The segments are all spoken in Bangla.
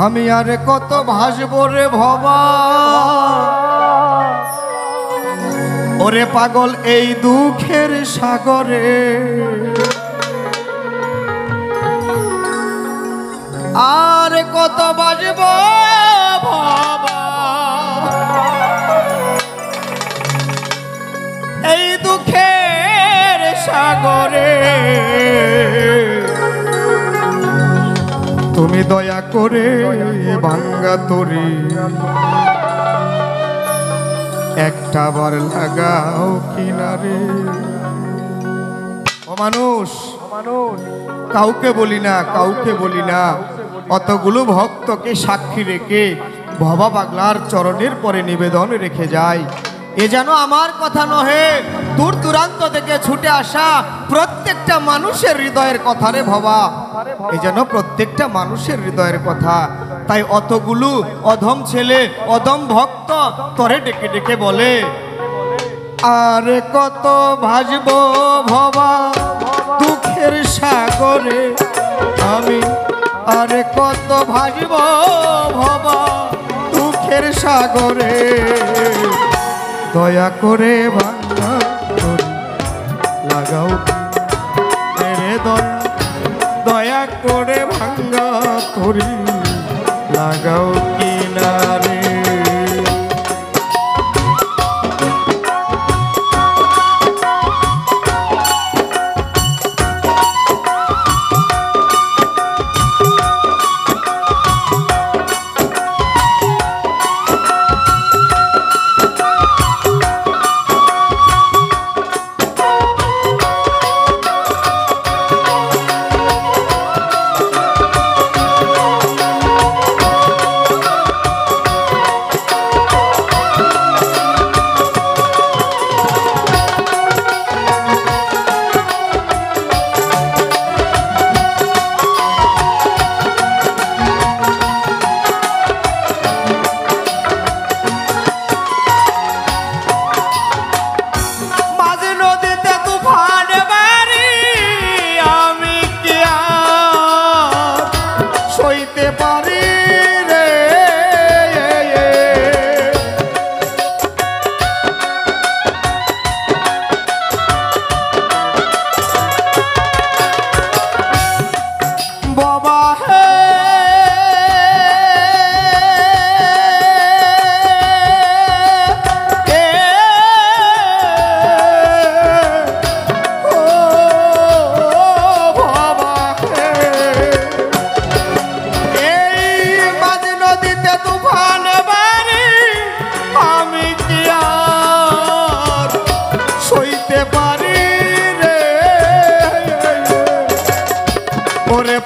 আমি আর কত ভাসবো রে ভবা, ওরে পাগল এই দুঃখের সাগরে। আর কত ভাসবো ভবা এই দুঃখের সাগরে। তুমি দয়া করে ভাঙ্গা তরি একটা বার লাগাও কিনারে। ও মানুষ, কাউকে বলি না, কাউকে বলি না, অতগুলো ভক্তকে সাক্ষী রেখে ভবা পাগলার চরণের পরে নিবেদন রেখে যায়। এ যেন আমার কথা নহে, দূর দূরান্ত থেকে ছুটে আসা প্রত্যেকটা মানুষের হৃদয়ের কথা রে ভবা, এ যেন প্রত্যেকটা মানুষের হৃদয়ের কথা। তাই অতগুলো অধম ছেলে, অধম ভক্ত তরে ডেকে ডেকে বলে, আরে কত ভাসবো ভবা দুঃখের সাগরে। আমি আরে কত ভাসবো ভবা দুঃখের সাগরে। দয়া করে ভাঙ্গা তরি লাগাও রে দয়া, দয়া করে ভাঙ্গা তরি লাগাও কিনারে।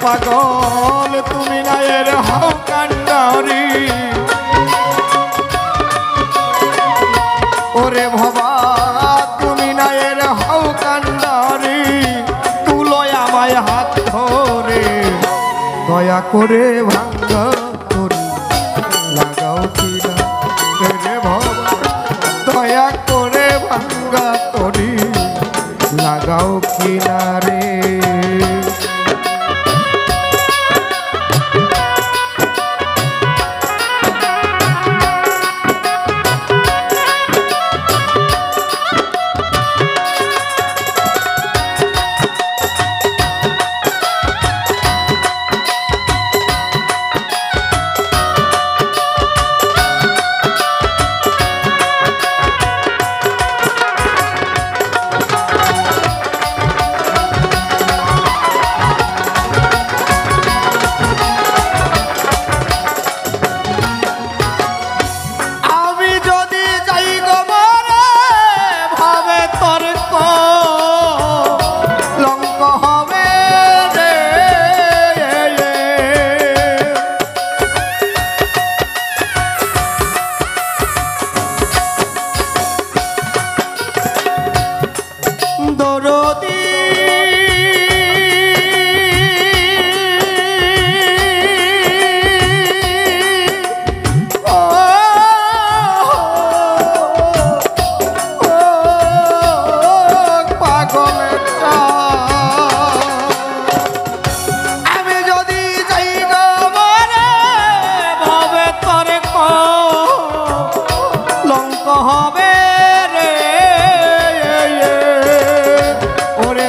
পাগল তুমি নায়ের হাও কান্ডারি, ওরে ভবা তুমি নায়ের হাও কান্ডারি। তুলো আমায় হাত ধরে দয়া করে ভাঙ্গা তরি লাগাও কিনারে রে ভবা, দয়া করে ভাঙ্গা তরি লাগাও কিনারে।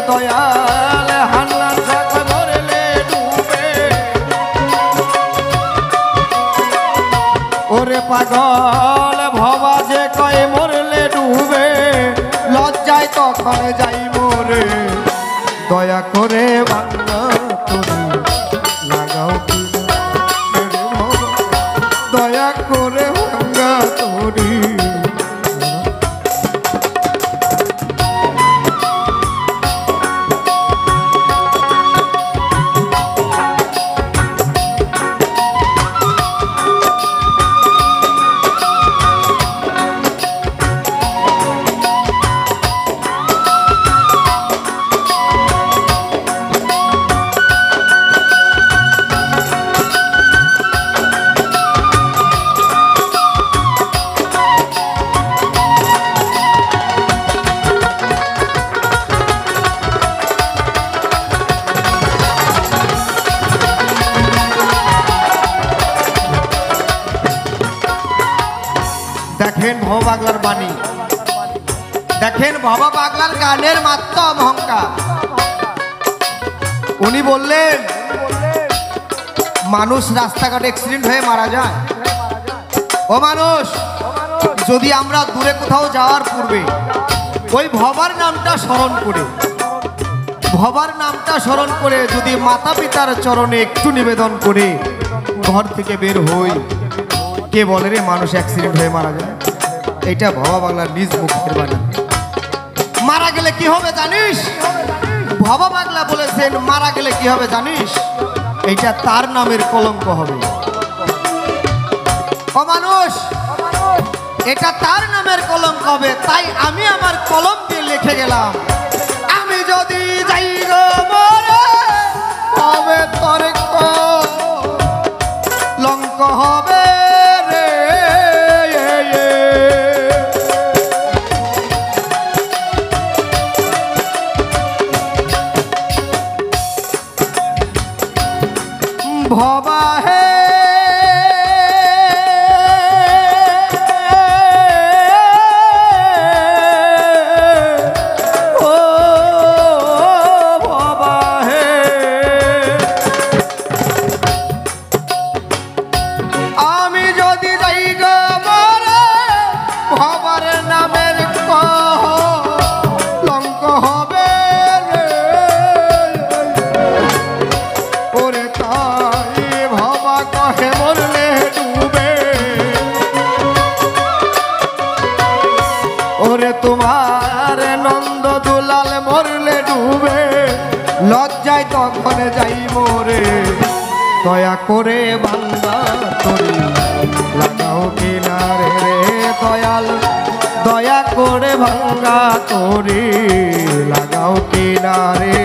দয়াল হান্নান শাহ মরলে ডুবে ওরে পাগল ভবা যে কয় মরলে ডুবে লজ্জায় তখন যাই মোরে দয়া করে ভাঙা তরি লাগাও দয়া করে ভাঙা তরি দেখেন ভবা পাগলার বাণী, দেখেন ভবা পাগলার গানের মাত্র অহংকার। উনি বললেন মানুষ রাস্তাঘাটে অ্যাক্সিডেন্ট হয়ে মারা যায়। ও মানুষ, যদি আমরা দূরে কোথাও যাওয়ার পূর্বে ওই ভবার নামটা স্মরণ করে, ভবার নামটা স্মরণ করে যদি মাতা পিতার চরণে একটু নিবেদন করে ঘর থেকে বের হই, কে বলে রে মানুষ অ্যাক্সিডেন্ট হয়ে মারা যায়? এটা ভবা বাংলার নিজ মুখের বাণী। মারা গেলে কি হবে জানিস? ভবা বাংলা বলেছেন মারা গেলে কি হবে জানিস? এইটা তার নামের কলঙ্ক হবে। ও মানুষ, এটা তার নামের কলঙ্ক হবে। তাই আমি আমার কলম দিয়ে লিখে গেলাম, আমি যদি যাই গো মরে হবে তোর কলঙ্ক হবে রে। ভবা হে তোমার নন্দ দুলাল মরলে ডুবে লজ্জায় তখন যাই মোরে দয়া করে ভাঙ্গা তরি লাগাও কিনারে রে দয়াল দয়া করে ভাঙ্গা তরি লাগাও কিনারে।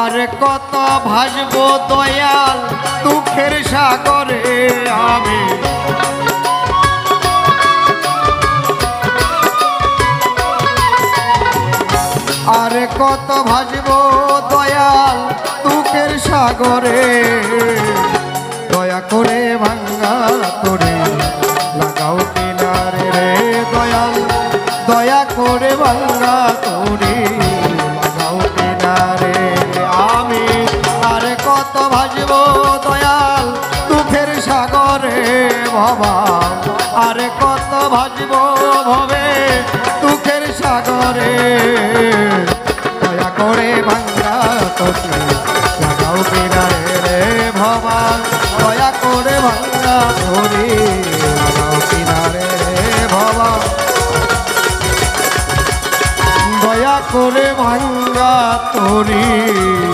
আর কত ভাসবো দয়াল দুঃখের সাগরে আমি, আর কত ভাসবো দয়াল দুঃখের সাগরে দয়া করে ভাঙ্গা তরি লাগাও কিনারে রে দয়াল দয়া করে ভাঙ্গা তরি লাগাও কিনারে। আমি আর কত ভাসবো দয়াল দুঃখের সাগরে ভবা, আর কত ভাসবো ভবে দুঃখের সাগরে দয়া করে ভাঙ্গা তরি লাগাও কিনারে রে ভবা দয়া করে ভাঙ্গা তরি লাগাও কিনারে রে ভবা। করে ভাঙ্গা তরি